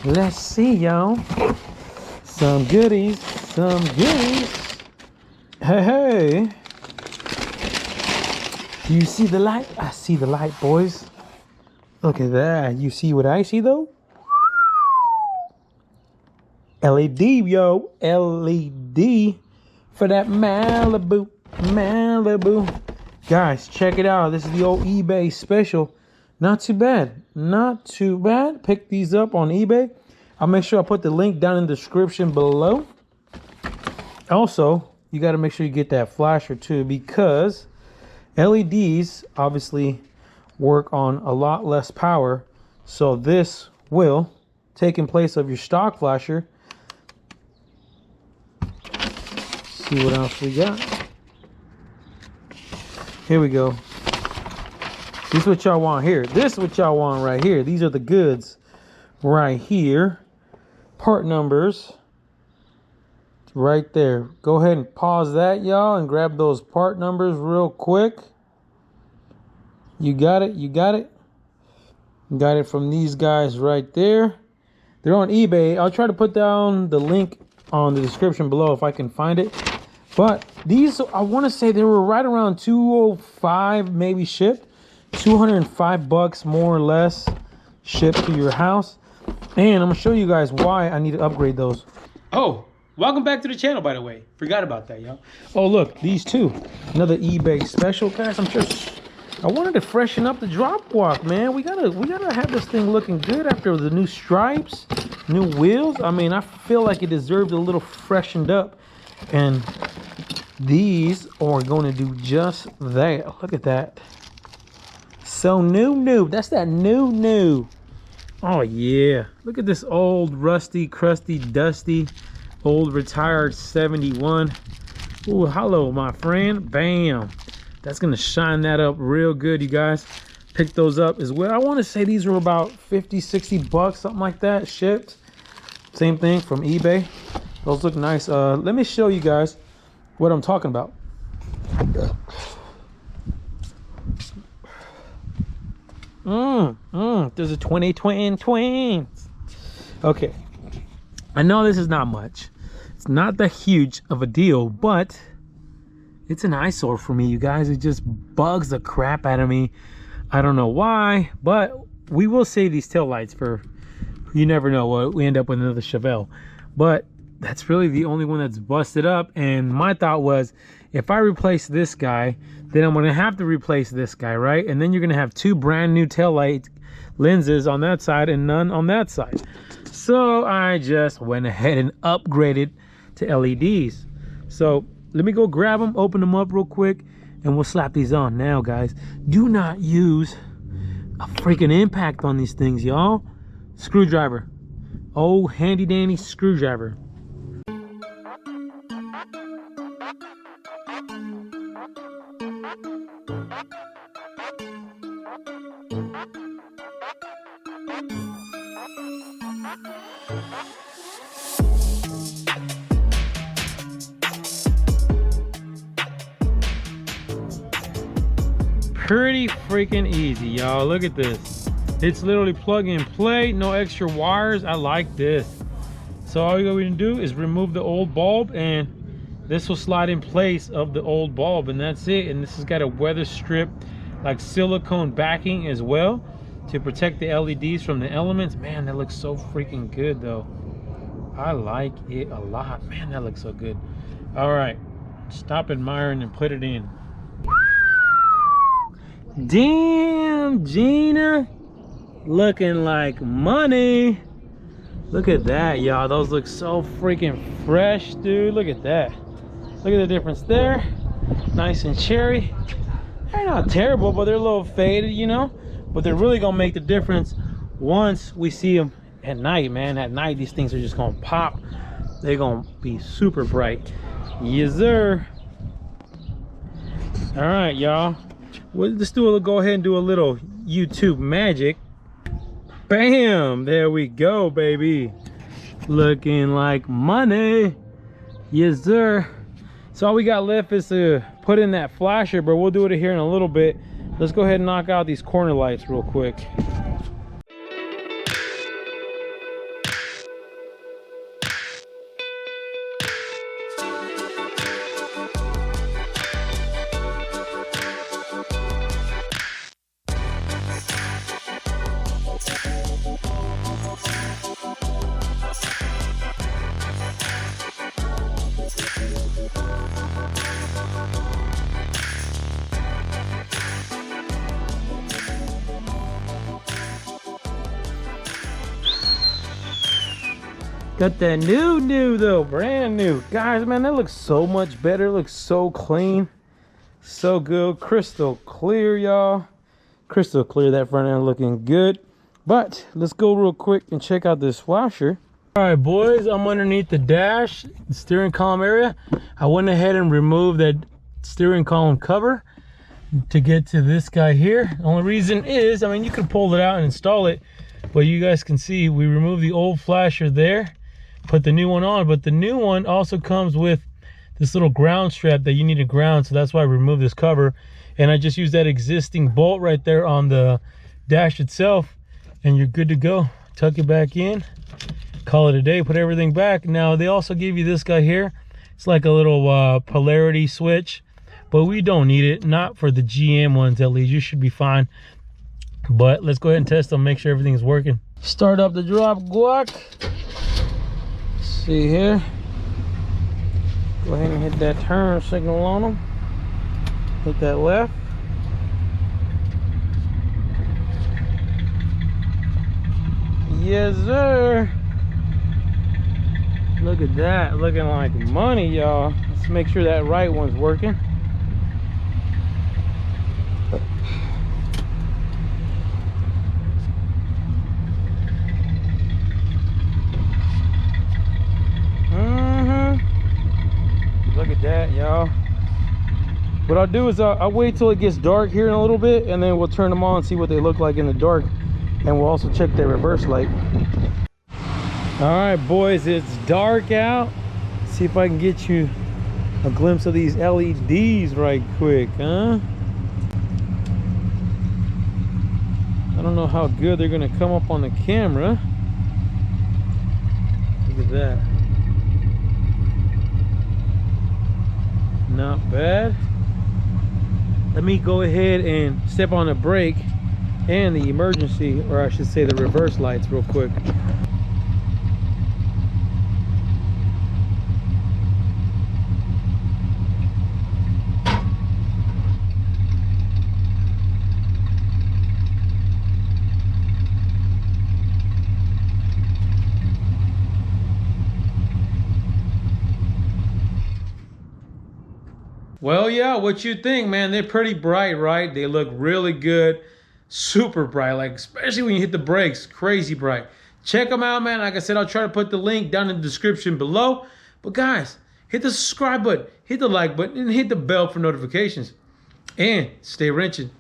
Let's see, y'all. Some goodies, some goodies. Hey, hey. Do you see the light? I see the light, boys. Look at that. You see what I see, though? LED, yo. LED for that Malibu. Malibu. Guys, check it out. This is the old eBay special. Not too bad. Not too bad. Pick these up on eBay. I'll make sure I put the link down in the description below. Also, you got to make sure you get that flasher too, because LEDs obviously work on a lot less power. So this will take in place of your stock flasher. See what else we got. Here we go. This is what y'all want here. This is what y'all want right here. These are the goods right here. Part numbers right there. Go ahead and pause that, y'all, and grab those part numbers real quick. You got it. You got it. Got it from these guys right there. They're on eBay. I'll try to put down the link on the description below if I can find it. But these, I want to say they were right around $205 maybe shipped. $205 more or less shipped to your house. And I'm gonna show you guys why I need to upgrade those. Oh, welcome back to the channel, by the way. Forgot about that, y'all. Oh, look, these two. Another eBay special, guys. I wanted to freshen up the drop walk, man. We gotta have this thing looking good after the new stripes, new wheels. I mean, I feel like it deserved a little freshened up. And these are going to do just that. Look at that. So new. That's that new. Oh yeah. Look at this old rusty, crusty, dusty, old retired 71. Ooh, hello, my friend. Bam. That's gonna shine that up real good, you guys. Pick those up as well. I want to say these were about 50, 60 bucks, something like that, shipped. Same thing from eBay. Those look nice. Let me show you guys what I'm talking about. There's a 20 twins. Okay, I know this is not much. It's not that huge of a deal, but it's an eyesore for me, you guys. It just bugs the crap out of me. I don't know why, but we will save these taillights for, you never know, we end up with another Chevelle. But that's really the only one that's busted up. And my thought was, if I replace this guy, then I'm gonna have to replace this guy, right? And then you're gonna have two brand new taillight lenses on that side and none on that side. So I just went ahead and upgraded to LEDs. So let me go grab them, open them up real quick, and we'll slap these on. Now, guys, do not use a freaking impact on these things, y'all. Screwdriver. Oh, handy dandy screwdriver. Pretty freaking easy, y'all. Look at this. It's literally plug and play, no extra wires. I like this. So all you're going to do is remove the old bulb, and this will slide in place of the old bulb, and that's it. And this has got a weather strip, like silicone backing as well, to protect the LEDs from the elements. Man, that looks so freaking good though. I like it a lot. Man, that looks so good. All right, stop admiring and put it in. Damn, Gina, looking like money. Look at that, y'all. Those look so freaking fresh, dude. Look at that. Look at the difference there. Nice and cherry. They're not terrible, but they're a little faded, you know. But they're really gonna make the difference once we see them at night, man. At night, these things are just gonna pop. They're gonna be super bright. Yes, sir. All right, y'all. Well, let's go ahead and do a little YouTube magic. Bam! There we go, baby. Looking like money. Yes, sir. So all we got left is to put in that flasher, but we'll do it here in a little bit. Let's go ahead and knock out these corner lights real quick. Got that new though, brand new. Guys, man, that looks so much better. It looks so clean. So good. Crystal clear, y'all. Crystal clear. That front end looking good. But let's go real quick and check out this washer. All right, boys, I'm underneath the dash, the steering column area. I went ahead and removed that steering column cover to get to this guy here. The only reason is, I mean, you could pull it out and install it, but you guys can see we removed the old flasher there, put the new one on, but the new one also comes with this little ground strap that you need to ground, so that's why I removed this cover. And I just used that existing bolt right there on the dash itself, and you're good to go. Tuck it back in, call it a day, put everything back. Now they also give you this guy here. It's like a little polarity switch, but we don't need it, not for the GM ones at least. You should be fine, but let's go ahead and test them, make sure everything's working. Start up the drop guac. See here, go ahead and hit that turn signal on them. Hit that left. Yes, sir. Look at that, looking like money, y'all. Let's make sure that right one's working. Look at that, y'all. What I'll do is I'll wait till it gets dark here in a little bit, and then we'll turn them on and see what they look like in the dark. And we'll also check their reverse light. All right, boys, it's dark out. See if I can get you a glimpse of these LEDs right quick, huh? I don't know how good they're gonna come up on the camera. Look at that. Not bad. Let me go ahead and step on the brake and the emergency, or I should say the reverse lights, real quick. Well, yeah, what you think, man? They're pretty bright, right? They look really good. Super bright, like especially when you hit the brakes, crazy bright. Check them out, man. Like I said, I'll try to put the link down in the description below. But guys, hit the subscribe button, hit the like button, and hit the bell for notifications. And stay wrenching.